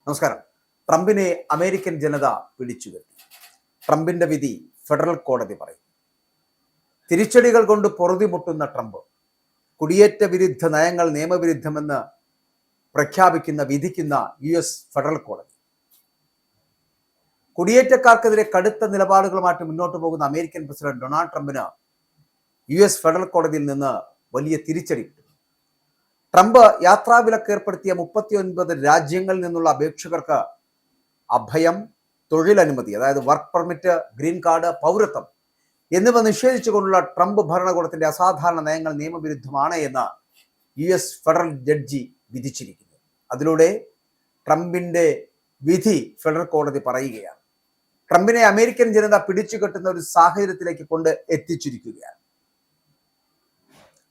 നമസ്കാരം. ട്രംപിനെ അമേരിക്കൻ ജനത പിടിച്ചുകെട്ടി. ട്രംപിന്റെ വിധി ഫെഡറൽ കോടതി പറയും. തിരിച്ചടികൾ കൊണ്ട് പൊറുതിമുട്ടുന്ന ട്രംപ് കുടിയേറ്റ വിരുദ്ധ നയങ്ങൾ നിയമവിരുദ്ധമെന്ന് വിധിക്കുന്ന US ഫെഡറൽ കോടതി. കുടിയേറ്റക്കാർക്കെതിരെ കടുത്ത നിലപാടുകളുമായിട്ട് മുന്നോട്ട് പോകുന്ന അമേരിക്കൻ പ്രസിഡന്റ് ഡൊണാൾഡ് ട്രംപിന് US ഫെഡറൽ കോടതിയിൽ നിന്ന് വലിയ തിരിച്ചടി. ട്രംപ് യാത്രാവിലക്ക് ഏർപ്പെടുത്തിയ 39 രാജ്യങ്ങളിൽ നിന്നുള്ള അപേക്ഷകർക്ക് അഭയം, തൊഴിലനുമതി, അതായത് വർക്ക് പെർമിറ്റ്, ഗ്രീൻ കാർഡ്, പൗരത്വം എന്നിവ നിഷേധിച്ചുകൊണ്ടുള്ള ട്രംപ് ഭരണകൂടത്തിന്റെ അസാധാരണ നയങ്ങൾ നിയമവിരുദ്ധമാണ് എന്ന് US ഫെഡറൽ ജഡ്ജി വിധിച്ചിരിക്കുന്നു. അതിലൂടെ ട്രംപിന്റെ വിധി ഫെഡറൽ കോടതി പറയുകയാണ്. ട്രംപിനെ അമേരിക്കൻ ജനത പിടിച്ചുകെട്ടുന്ന ഒരു സാഹചര്യത്തിലേക്ക് കൊണ്ട് എത്തിച്ചിരിക്കുകയാണ്.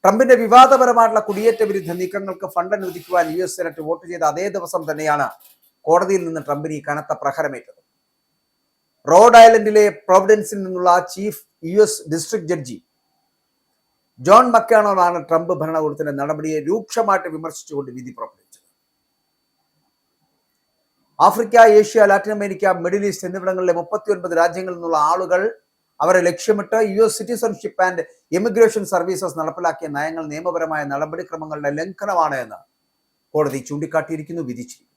ട്രംപിന്റെ വിവാദപരമായിട്ടുള്ള കുടിയേറ്റ വിരുദ്ധ നീക്കങ്ങൾക്ക് ഫണ്ട് അനുവദിക്കുവാൻ US സെനറ്റ് വോട്ട് ചെയ്ത അതേ ദിവസം തന്നെയാണ് കോടതിയിൽ നിന്ന് ട്രംപിന് ഈ കനത്ത പ്രഹരമേറ്റത്. റോഡ് ഐലൻഡിലെ പ്രൊവിഡൻസിൽ നിന്നുള്ള chief US district judge John മക്കാണോനാണ് ട്രംപ് ഭരണകൂടത്തിന്റെ നടപടിയെ രൂക്ഷമായിട്ട് വിമർശിച്ചുകൊണ്ട് വിധി പുറപ്പെടുവിച്ചത്. Africa, Asia, Latin America, Middle East എന്നിവിടങ്ങളിലെ 39 രാജ്യങ്ങളിൽ നിന്നുള്ള ആളുകൾ അവരെ ലക്ഷ്യമിട്ട് US citizenship and immigration services നടപ്പിലാക്കിയ നയങ്ങൾ നിയമപരമായ നടപടിക്രമങ്ങളുടെ ലംഘനമാണ് എന്ന് കോടതി ചൂണ്ടിക്കാട്ടിയിരിക്കുന്നു, വിധിച്ചിരിക്കുന്നു.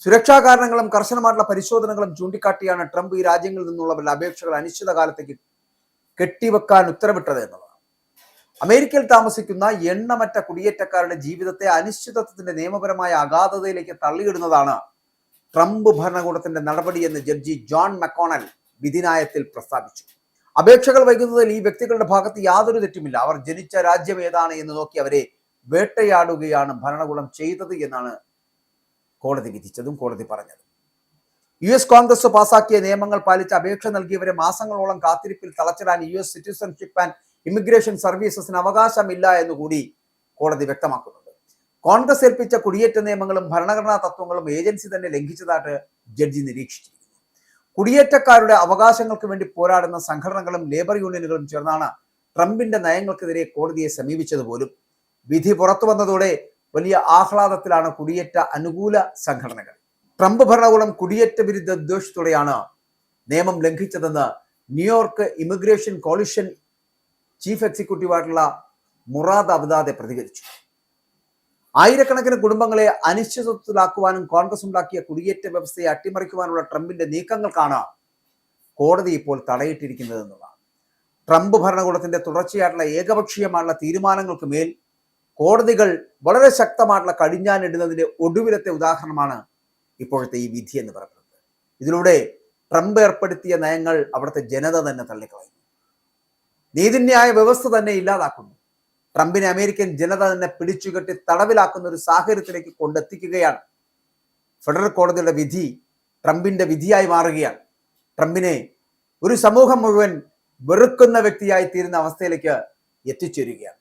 സുരക്ഷാ കാരണങ്ങളും കർശനമായിട്ടുള്ള പരിശോധനകളും ചൂണ്ടിക്കാട്ടിയാണ് ട്രംപ് ഈ രാജ്യങ്ങളിൽ നിന്നുള്ളവരുടെ അപേക്ഷകൾ അനിശ്ചിതകാലത്തേക്ക് കെട്ടിവെക്കാൻ ഉത്തരവിട്ടത് എന്നുള്ളതാണ്. അമേരിക്കയിൽ താമസിക്കുന്ന എണ്ണമറ്റ കുടിയേറ്റക്കാരുടെ ജീവിതത്തെ അനിശ്ചിതത്വത്തിന്റെ നിയമപരമായ അഗാധതയിലേക്ക് തള്ളിയിടുന്നതാണ് ട്രംപ് ഭരണകൂടത്തിന്റെ നടപടി എന്ന് ജഡ്ജി ജോൺ മക്കോണൽ വിധിന്യായത്തിൽ പ്രസ്താവിച്ചു. അപേക്ഷകൾ വൈകുന്നതിൽ ഈ വ്യക്തികളുടെ ഭാഗത്ത് യാതൊരു തെറ്റുമില്ല. അവർ ജനിച്ച രാജ്യം ഏതാണ് എന്ന് നോക്കി അവരെ വേട്ടയാടുകയാണ് ഭരണകൂടം ചെയ്തത് എന്നാണ് കോടതി വിധിച്ചതും കോടതി പറഞ്ഞത്. US കോൺഗ്രസ് പാസാക്കിയ നിയമങ്ങൾ പാലിച്ച് അപേക്ഷ നൽകിയവരെ മാസങ്ങളോളം കാത്തിരിപ്പിൽ തളച്ചിടാൻ US സിറ്റിസൺഷിപ്പ് ആൻഡ് ഇമിഗ്രേഷൻ സർവീസസിന് അവകാശമില്ല എന്നുകൂടി കോടതി വ്യക്തമാക്കുന്നുണ്ട്. കോൺഗ്രസ് ഏൽപ്പിച്ച കുടിയേറ്റ നിയമങ്ങളും ഭരണഘടനാ തത്വങ്ങളും ഏജൻസി തന്നെ ലംഘിച്ചതായിട്ട് ജഡ്ജി നിരീക്ഷിച്ചിരിക്കുന്നു. കുടിയേറ്റക്കാരുടെ അവകാശങ്ങൾക്ക് വേണ്ടി പോരാടുന്ന സംഘടനകളും ലേബർ യൂണിയനുകളും ചേർന്നാണ് ട്രംപിന്റെ നയങ്ങൾക്കെതിരെ കോടതിയെ സമീപിച്ചത് പോലും. വിധി പുറത്തു വന്നതോടെ വലിയ ആഹ്ലാദത്തിലാണ് കുടിയേറ്റ അനുകൂല സംഘടനകൾ. ട്രംപ് ഭരണകൂടം കുടിയേറ്റ വിരുദ്ധ ഉദ്ദേശത്തോടെയാണ് നിയമം ലംഘിച്ചതെന്ന് ന്യൂയോർക്ക് ഇമിഗ്രേഷൻ കോളിഷൻ ചീഫ് എക്സിക്യൂട്ടീവായിട്ടുള്ള മുറാദ് അബ്ദാദെ പ്രതികരിച്ചു. ആയിരക്കണക്കിന് കുടുംബങ്ങളെ അനിശ്ചിതത്വത്തിലാക്കുവാനും കോൺഗ്രസ് ഉണ്ടാക്കിയ കുടിയേറ്റ വ്യവസ്ഥയെ അട്ടിമറിക്കുവാനുള്ള ട്രംപിന്റെ നീക്കങ്ങൾക്കാണ് കോടതി ഇപ്പോൾ തടയിട്ടിരിക്കുന്നത് എന്നുള്ളതാണ്. ട്രംപ് ഭരണകൂടത്തിന്റെ തുടർച്ചയായിട്ടുള്ള ഏകപക്ഷീയമായിട്ടുള്ള തീരുമാനങ്ങൾക്ക് മേൽ കോടതികൾ വളരെ ശക്തമായിട്ടുള്ള കടിഞ്ഞാനിടുന്നതിന്റെ ഒടുവിലത്തെ ഉദാഹരണമാണ് ഇപ്പോഴത്തെ ഈ വിധി എന്ന് പറയുന്നത്. ഇതിലൂടെ ട്രംപ് ഏർപ്പെടുത്തിയ നയങ്ങൾ അവിടുത്തെ ജനത തന്നെ തള്ളിക്കളയുന്നു. നീതിന്യായ വ്യവസ്ഥ തന്നെ ഇല്ലാതാക്കുന്നു. ട്രംപിനെ അമേരിക്കൻ ജനത തന്നെ പിടിച്ചുകെട്ടി തടവിലാക്കുന്ന ഒരു സാഹചര്യത്തിലേക്ക് കൊണ്ടെത്തിക്കുകയാണ്. ഫെഡറൽ കോടതിയുടെ വിധി ട്രംപിന്റെ വിധിയായി മാറുകയാണ്. ട്രംപിനെ ഒരു സമൂഹം മുഴുവൻ വെറുക്കുന്ന വ്യക്തിയായി തീരുന്ന അവസ്ഥയിലേക്ക് എത്തിച്ചേരുകയാണ്.